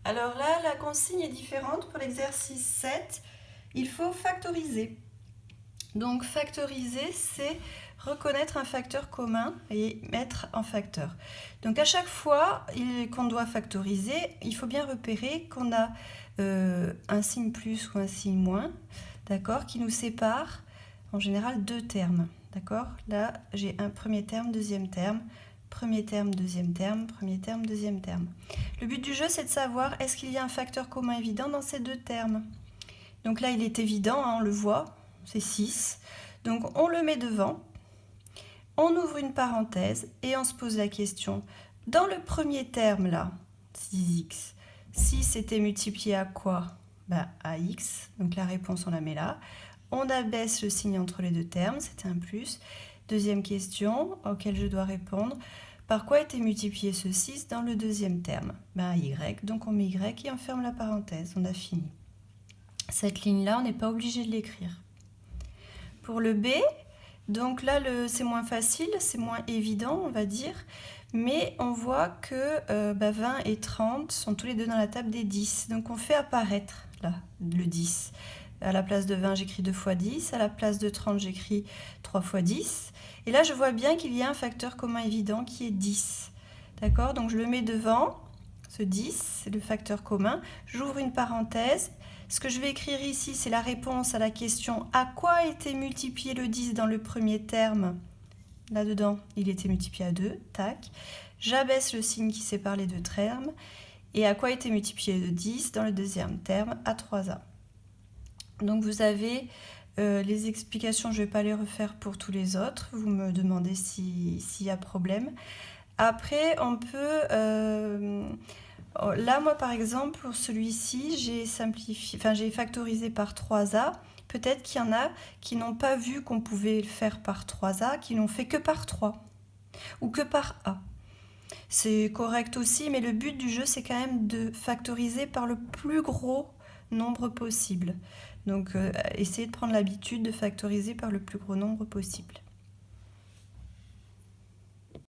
Alors là, la consigne est différente. Pour l'exercice 7, il faut factoriser. Donc factoriser, c'est reconnaître un facteur commun et mettre en facteur. Donc à chaque fois qu'on doit factoriser, il faut bien repérer qu'on a un signe plus ou un signe moins, d'accord, qui nous sépare en général deux termes. D'accord? Là, j'ai un premier terme, deuxième terme, premier terme, deuxième terme, premier terme, deuxième terme. Le but du jeu, c'est de savoir est-ce qu'il y a un facteur commun évident dans ces deux termes. Donc là, il est évident, hein, on le voit, c'est 6. Donc on le met devant, on ouvre une parenthèse et on se pose la question. Dans le premier terme là, 6x, 6 était multiplié à quoi? À x, donc la réponse on la met là. On abaisse le signe entre les deux termes, c'était un plus. Deuxième question auquel je dois répondre. Par quoi était multiplié ce 6 dans le deuxième terme? À y, donc on met y et on ferme la parenthèse, on a fini. Cette ligne-là, on n'est pas obligé de l'écrire. Pour le B, donc là, c'est moins facile, c'est moins évident, on va dire. Mais on voit que 20 et 30 sont tous les deux dans la table des 10. Donc on fait apparaître là le 10. À la place de 20, j'écris 2 fois 10. À la place de 30, j'écris 3 fois 10. Et là, je vois bien qu'il y a un facteur commun évident qui est 10. D'accord? Donc je le mets devant, ce 10, c'est le facteur commun. J'ouvre une parenthèse. Ce que je vais écrire ici, c'est la réponse à la question « À quoi a été multiplié le 10 dans le premier terme ?» Là-dedans, il était multiplié à 2, tac. J'abaisse le signe qui sépare les deux termes. Et à quoi a été multiplié le 10 dans le deuxième terme? À 3a. Donc vous avez les explications, je ne vais pas les refaire pour tous les autres. Vous me demandez s'il y a problème. Après, on peut... là, moi, par exemple, pour celui-ci, j'ai factorisé par 3a. Peut-être qu'il y en a qui n'ont pas vu qu'on pouvait le faire par 3a, qui n'ont fait que par 3 ou que par a. C'est correct aussi, mais le but du jeu, c'est quand même de factoriser par le plus gros nombre possible. Donc, essayez de prendre l'habitude de factoriser par le plus gros nombre possible.